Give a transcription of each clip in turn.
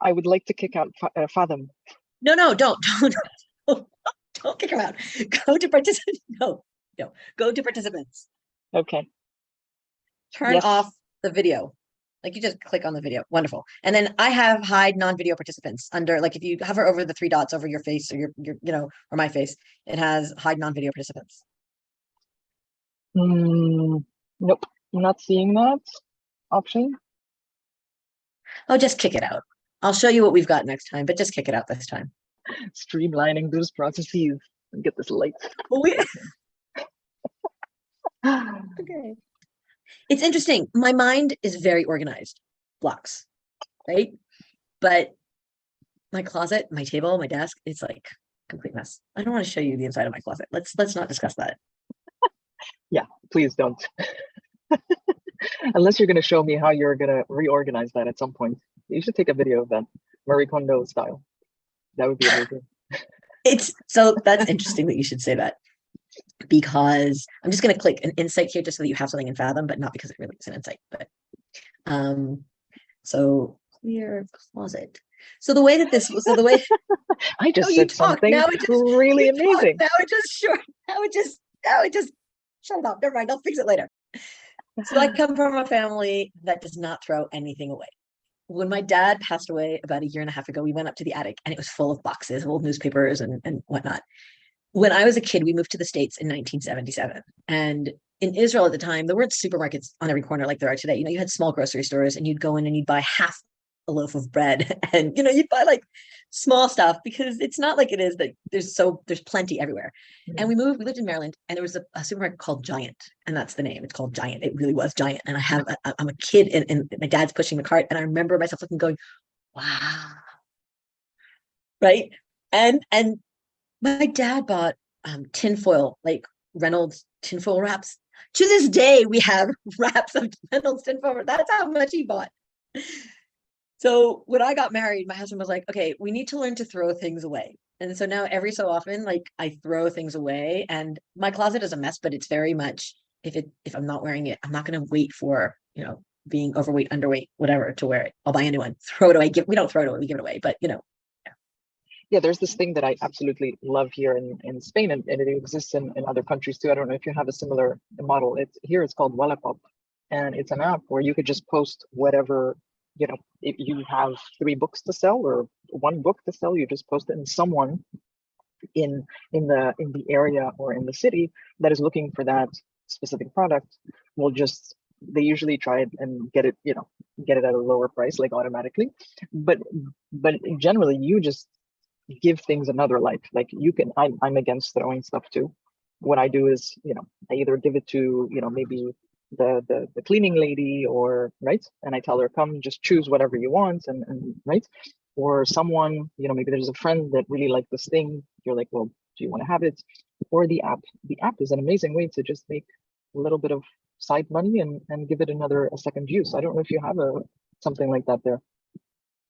I would like to kick out Fathom. No, don't kick her out. Go to participants. No, go to participants. Okay. Turn off the video. Like you just click on the video. Wonderful. And then I have hide non-video participants under, like if you hover over the three dots over your face or your or my face, it has hide non-video participants. Nope, I'm not seeing that option. Oh, just kick it out. I'll show you what we've got next time, but just kick it out this time. Streamlining those processes and get this light. Okay. It's interesting. My mind is very organized. Blocks, right? But my closet, my table, my desk, it's like a complete mess. I don't want to show you the inside of my closet. Let's not discuss that. Yeah, please don't. Unless you're going to show me how you're going to reorganize that at some point. You should take a video of that, Marie Kondo style. That would be amazing. So that's interesting that you should say that, because I'm just going to click an insight here just so that you have something in Fathom, but not because it really is an insight. But so clear closet. So the way that I just said something now really amazing. Now it just shut it off. Never mind. I'll fix it later. So I come from a family that does not throw anything away. When my dad passed away about 1.5 years ago, we went up to the attic and it was full of boxes of old newspapers and whatnot. When I was a kid, we moved to the States in 1977. And in Israel at the time, there weren't supermarkets on every corner like there are today. You had small grocery stores and you'd go in and you'd buy half a loaf of bread and, you'd buy like small stuff because it's not like it is that there's plenty everywhere. Mm-hmm. And we lived in Maryland and there was a supermarket called Giant, and that's the name. It's called Giant. It really was Giant. And I'm a kid and my dad's pushing the cart and I remember myself looking going, wow. Right. And my dad bought tinfoil, like Reynolds tinfoil wraps. To this day, we have wraps of Reynolds tinfoil. That's how much he bought. So when I got married, my husband was like, okay, we need to learn to throw things away. And so now every so often, like I throw things away and my closet is a mess, but it's very much, if I'm not wearing it, I'm not going to wait for, being overweight, underweight, whatever to wear it. I'll buy a new one, throw it away. We don't throw it away, we give it away, but Yeah, there's this thing that I absolutely love here in Spain, and it exists in other countries too. I don't know if you have a similar model. It's called Wallapop, and it's an app where you could just post whatever, if you have 3 books to sell or 1 book to sell, you just post it, and someone in the area or in the city that is looking for that specific product will they usually try it and get it at a lower price, like automatically. But generally you just give things another life. Like I'm against throwing stuff too. What I do is, I either give it to, maybe the cleaning lady, or right, and I tell her, come just choose whatever you want, and right, or someone, maybe there's a friend that really liked this thing, you're like, well, do you want to have it? Or the app is an amazing way to just make a little bit of side money and give it a second use. I don't know if you have something like that there.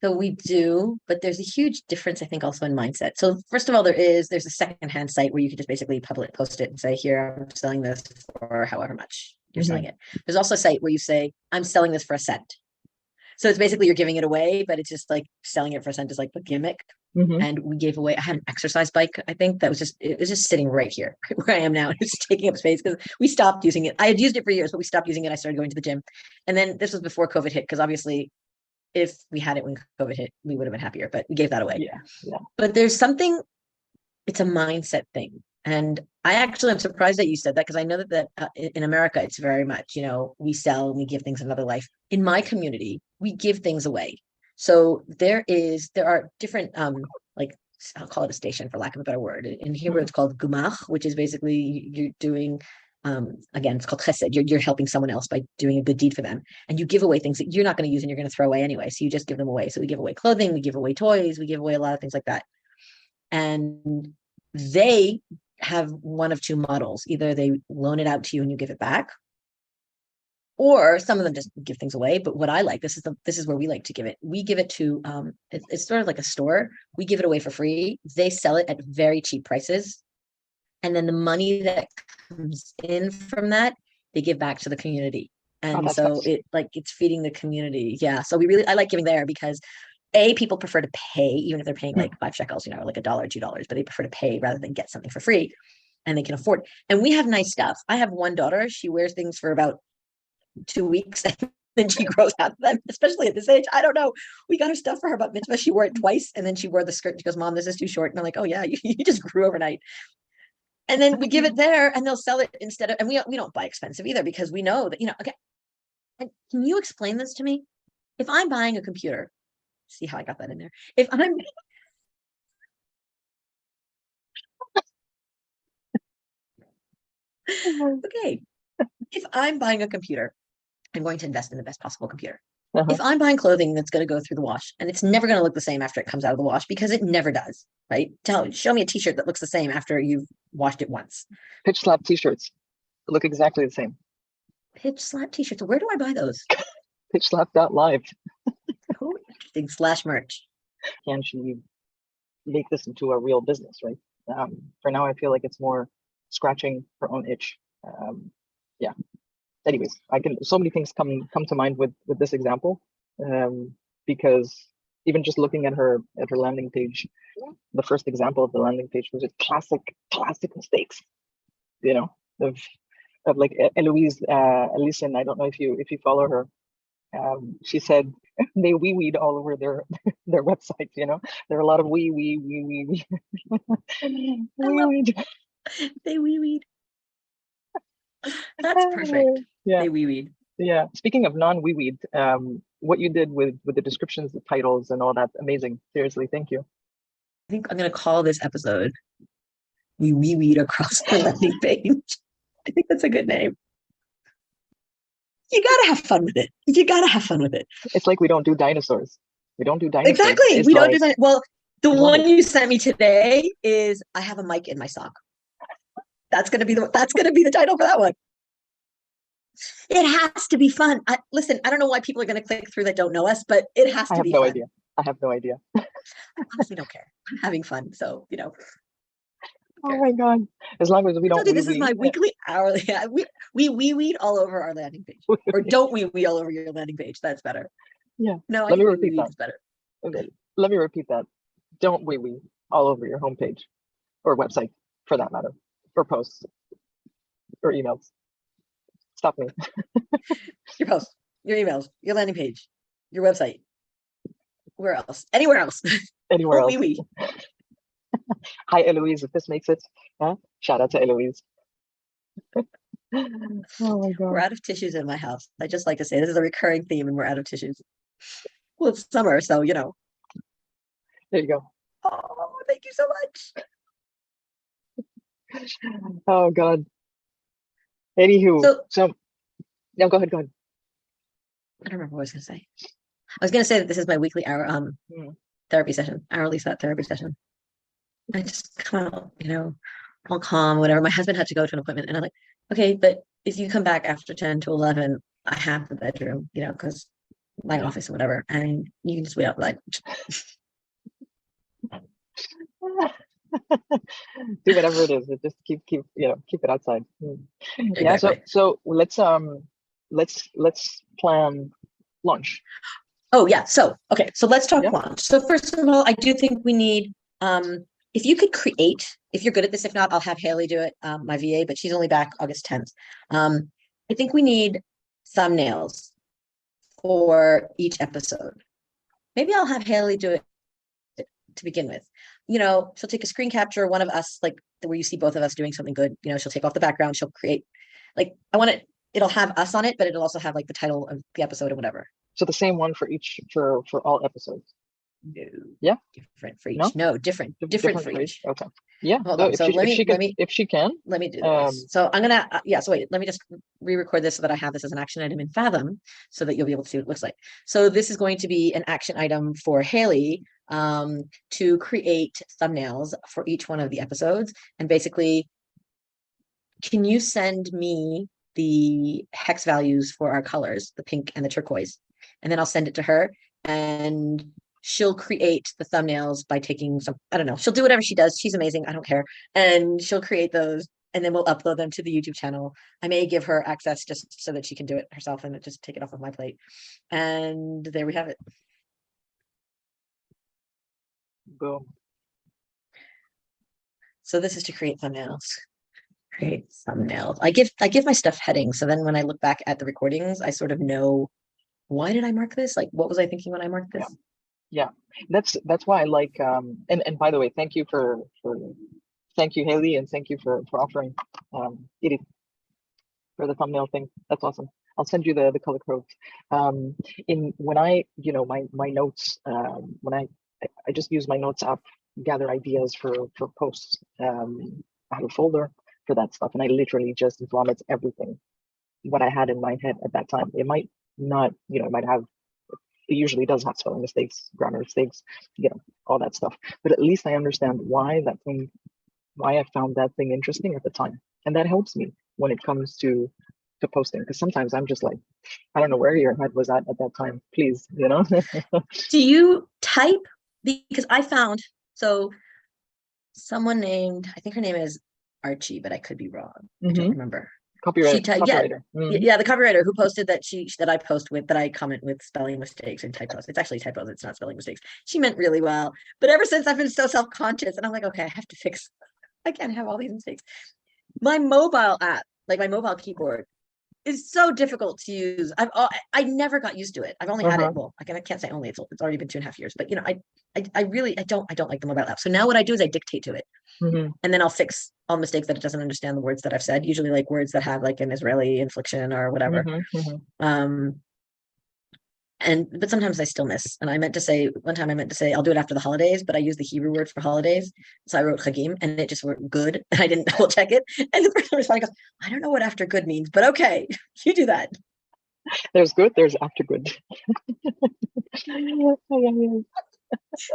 So we do, but there's a huge difference, I think, also in mindset. So first of all, there's a secondhand site where you can just basically post it and say, here, I'm selling this for however much you're selling it. There's also a site where you say, I'm selling this for $0.01. So it's basically you're giving it away, but it's just like selling it for $0.01 is like the gimmick. And we gave away, I had an exercise bike, I think, it was just sitting right here where I am now. It's taking up space because we stopped using it. I had used it for years, but we stopped using it. I started going to the gym. And then this was before COVID hit, because obviously if we had it when COVID hit, we would have been happier, but we gave that away. Yeah. But there's something, it's a mindset thing. And I'm surprised that you said that, because I know that in America, it's very much, we sell and we give things another life. In my community, we give things away. So there are different, like, I'll call it a station for lack of a better word. In Hebrew, it's called gumach, which is basically you're doing, again, it's called chesed. You're helping someone else by doing a good deed for them. And you give away things that you're not going to use and you're going to throw away anyway. So you just give them away. So we give away clothing, we give away toys, we give away a lot of things like that. And they have one of 2 models. Either they loan it out to you and you give it back, or some of them just give things away. But what I like, this is where we like to give it. We give it to, it's sort of like a store. We give it away for free. They sell it at very cheap prices. And then the money that comes in from that, they give back to the community. And so nice. It's feeding the community. Yeah. So I like giving there because people prefer to pay, even if they're paying like 5 shekels, like $1, $2, but they prefer to pay rather than get something for free, and they can afford. And we have nice stuff. I have one daughter. She wears things for about 2 weeks and then she grows out of them, especially at this age. I don't know. We got her stuff for her bat mitzvah. She wore it twice, and then she wore the skirt. She goes, "Mom, this is too short." And I'm like, "Oh yeah, you just grew overnight." And then we give it there, and they'll sell it instead of. And we don't buy expensive either, because we know that Okay, and can you explain this to me? If I'm buying a computer, see how I got that in there. If I'm okay, if I'm buying a computer, I'm going to invest in the best possible computer. Uh-huh. If I'm buying clothing that's going to go through the wash, and it's never going to look the same after it comes out of the wash, because it never does, right? Show me a t-shirt that looks the same after you've washed it once. Pitch slap t-shirts look exactly the same. Pitch slap t-shirts. Where do I buy those? Pitchslap.live. Oh, interesting. Slash merch. Can she make this into a real business, right? For now, I feel like it's more scratching her own itch. Yeah. Anyways, so many things come to mind with this example, because even just looking at her landing page, the first example of the landing page was just classic mistakes, of like Eloise Ellison. I don't know if you follow her. She said they weed all over their website. There are a lot of we They weed. That's perfect. Yeah. They weed. Yeah. Speaking of non-weed, what you did with the descriptions, the titles, and all that, amazing. Seriously, thank you. I think I'm going to call this episode "We Weed Across the Landing Page." I think that's a good name. You gotta have fun with it. It's like we don't do dinosaurs. Exactly. It's We don't like, do that. Well, the I love one it. you sent me today is "I have a mic in my sock." That's gonna be the title for that one. It has to be fun. Listen, I don't know why people are gonna click through that don't know us, but it has I to have be no fun. idea. I have no idea. I honestly don't care. I'm having fun, so Oh my God. As long as we I told don't you this is my weekly hourly. We weed all over our landing page, or don't we weed all over your landing page? That's better. Yeah. No, I Let me think we repeat weed that. is better. Okay. Let me repeat that. Don't we all over your homepage or website, for that matter, or posts or emails. Stop me. Your posts, your emails, your landing page, your website. Where else? Anywhere else? Anywhere Or else. WeWe. Hi, Eloise. If this makes it, shout out to Eloise. Oh my We're God. out of tissues in my house. I just like to say this is a recurring theme, and we're out of tissues. Well, it's summer, so There you go. Oh, thank you so much. Oh God. Anywho, so no, go ahead. I don't remember what I was gonna say. I was gonna say that this is my weekly hour therapy session, hourly therapy session. I just come out, all calm, whatever. My husband had to go to an appointment, and I'm like, okay, but if you come back after 10 to 11, I have the bedroom, because my office or whatever, and you can just wait outside. Do whatever it is. Just keep it outside. Yeah. Exactly. So let's plan launch. Oh yeah. So okay. So let's talk Yeah. launch. So first of all, I do think we need if you could create, if you're good at this, if not, I'll have Haley do it, my VA, but she's only back August 10th. I think we need thumbnails for each episode. Maybe I'll have Haley do it to begin with. She'll take a screen capture, one of us, like where you see both of us doing something good. She'll take off the background. She'll create, like, it'll have us on it, but it'll also have like the title of the episode or whatever. So the same one for all episodes. No. Yeah. Different for each. No, different for each. Okay. Yeah. Hold on. So if she can. Let me do this. So I'm gonna so wait, let me just re-record this so that I have this as an action item in Fathom so that you'll be able to see what it looks like. So this is going to be an action item for Haley to create thumbnails for each one of the episodes. And basically, can you send me the hex values for our colors, the pink and the turquoise? And then I'll send it to her, and she'll create the thumbnails by taking some, I don't know, she'll do whatever she does. She's amazing. I don't care. And she'll create those, and then we'll upload them to the YouTube channel. I may give her access just so that she can do it herself and just take it off of my plate. And there we have it. Boom. So this is to create thumbnails. Create thumbnails. I give my stuff headings. So then when I look back at the recordings, I sort of know, why did I mark this? Like, what was I thinking when I marked this? Yeah. That's why I like and by the way, thank you thank you, Haley, and thank you for offering Irit for the thumbnail thing. That's awesome. I'll send you the color code. In when I, my notes, when I just use my notes app, gather ideas for posts. I have a folder for that stuff, and I literally just vomit everything what I had in my head at that time. It might not, it might have, it usually does have spelling mistakes, grammar mistakes, all that stuff. But at least I understand why I found that thing interesting at the time. And that helps me when it comes to posting, because sometimes I'm just like, I don't know where your head was at that time, please, Do you type? Because I found, so someone named, I think her name is Archie, but I could be wrong. I don't remember. Copywriter. Yeah, the copywriter who posted that I post with, that I comment with spelling mistakes and typos. It's actually typos, it's not spelling mistakes. She meant really well. But ever since, I've been so self-conscious, and I'm like, okay, I have to fix, I can't have all these mistakes. My mobile app, like my mobile keyboard, is so difficult to use. I never got used to it. I've only had it. Well, I can't say only. It's already been 2.5 years. But I really don't like the mobile app. So now what I do is I dictate to it, and then I'll fix all mistakes that it doesn't understand the words that I've said. Usually like words that have like an Israeli inflection or whatever. But sometimes I still miss. And one time I meant to say, I'll do it after the holidays, but I use the Hebrew word for holidays. So I wrote Chagim, and it just wrote good. And I didn't double check it. And the person responded, goes, I don't know what after good means, but okay, you do that. There's good, there's after good.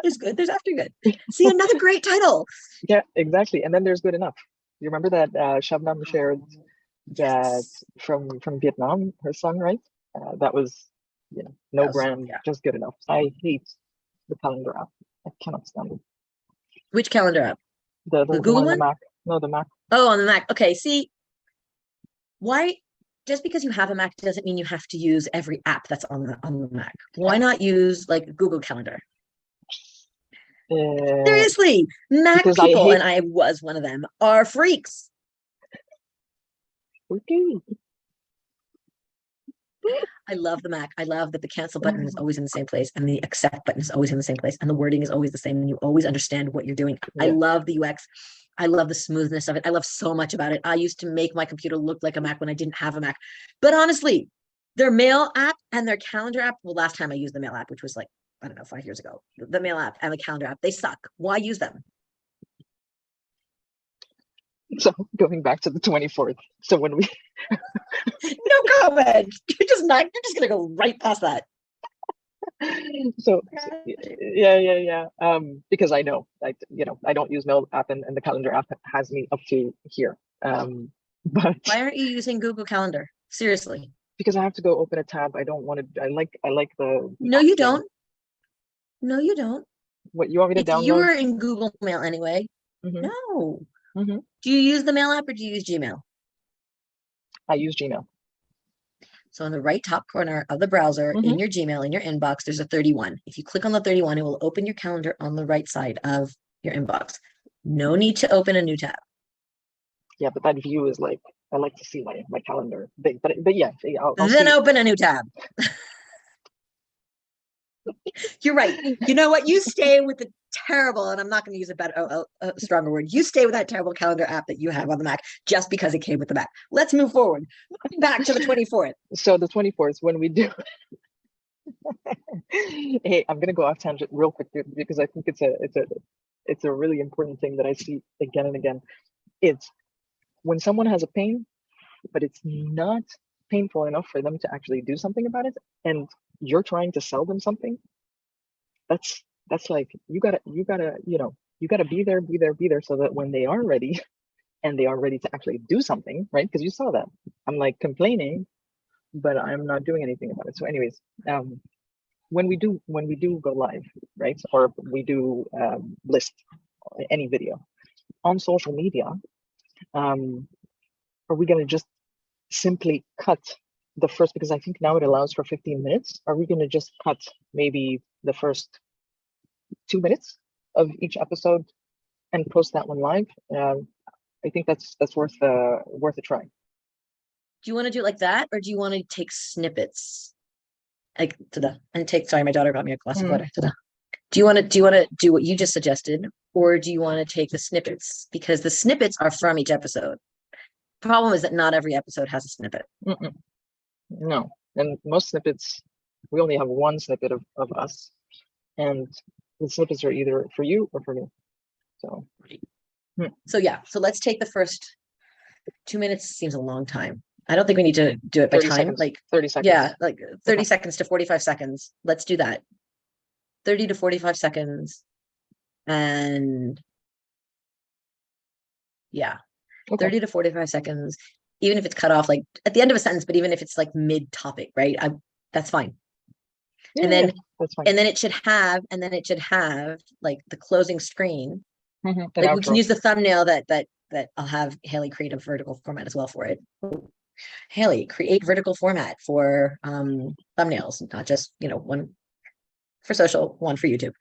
There's good, there's after good. See, another great title. Yeah, exactly. And then there's good enough. You remember that Shabnam shared that from Vietnam, her song, right? That was, no brand, just good enough. I hate the calendar app. I cannot stand it. Which calendar app? The Google one? On the Mac. No, the Mac. Oh, on the Mac. Okay, see, why? Just because you have a Mac doesn't mean you have to use every app that's on the Mac. Why not use like Google Calendar? Seriously, Mac people, and I was one of them, are freaks. Okay. I love the Mac. I love that the cancel button is always in the same place, and the accept button is always in the same place, and the wording is always the same, and you always understand what you're doing. Yeah. I love the UX. I love the smoothness of it. I love so much about it. I used to make my computer look like a Mac when I didn't have a Mac. But honestly, their mail app and their calendar app, well, last time I used the mail app, which was like, I don't know, 5 years ago, the mail app and the calendar app, they suck. Why use them? So going back to the 24th. So when we no comment. You're just gonna go right past that. So yeah. Because I know, like, I don't use mail app, and the calendar app has me up to here. But why aren't you using Google Calendar? Seriously. Because I have to go open a tab. I don't want to. I like the. No, you don't. No, you don't. What, you want me to download? You were in Google Mail anyway. No. Do you use the mail app or do you use Gmail? I use Gmail. So in the right top corner of the browser, in your Gmail, in your inbox, there's a 31. If you click on the 31, it will open your calendar on the right side of your inbox. No need to open a new tab. Yeah, but that view is like, I like to see my calendar big. But yeah, I'll then open a new tab. You're right. You know what? You stay with the terrible, and I'm not going to use a stronger word. You stay with that terrible calendar app that you have on the Mac just because it came with the Mac. Let's move forward. Back to the 24th. So the 24th, when we do. Hey, I'm going to go off tangent real quick because I think it's a really important thing that I see again and again. It's when someone has a pain, but it's not painful enough for them to actually do something about it, and you're trying to sell them something. That's like, you gotta be there so that when they are ready and they are ready to actually do something, right? Because you saw that I'm like complaining, but I'm not doing anything about it. So anyways, when we do go live, right, or we do list any video on social media, are we going to just simply cut the first, because I think now it allows for 15 minutes. Are we going to just cut maybe the first 2 minutes of each episode and post that one live. I think that's worth a try. Do you want to do it like that, or do you want to take snippets? Like sorry, my daughter got me a glass of water. Do you want to do what you just suggested, or do you want to take the snippets? Because the snippets are from each episode. The problem is that not every episode has a snippet. No, and most snippets, we only have one snippet of us, and the snippets are either for you or for me. So yeah, so let's take the first 2 minutes. Seems a long time. I don't think we need to do it by 30 time. seconds, Like 30 seconds. Yeah, like 30 seconds to 45 seconds. Let's do that. 30 to 45 seconds. And yeah, 30 to 45 seconds, even if it's cut off like at the end of a sentence, but even if it's like mid-topic, right? That's fine. Yeah, and then that's fine. and then it should have like the closing screen. Like we can use the thumbnail that I'll have Haley create a vertical format as well for it. Haley, create vertical format for thumbnails, not just one for social, one for YouTube.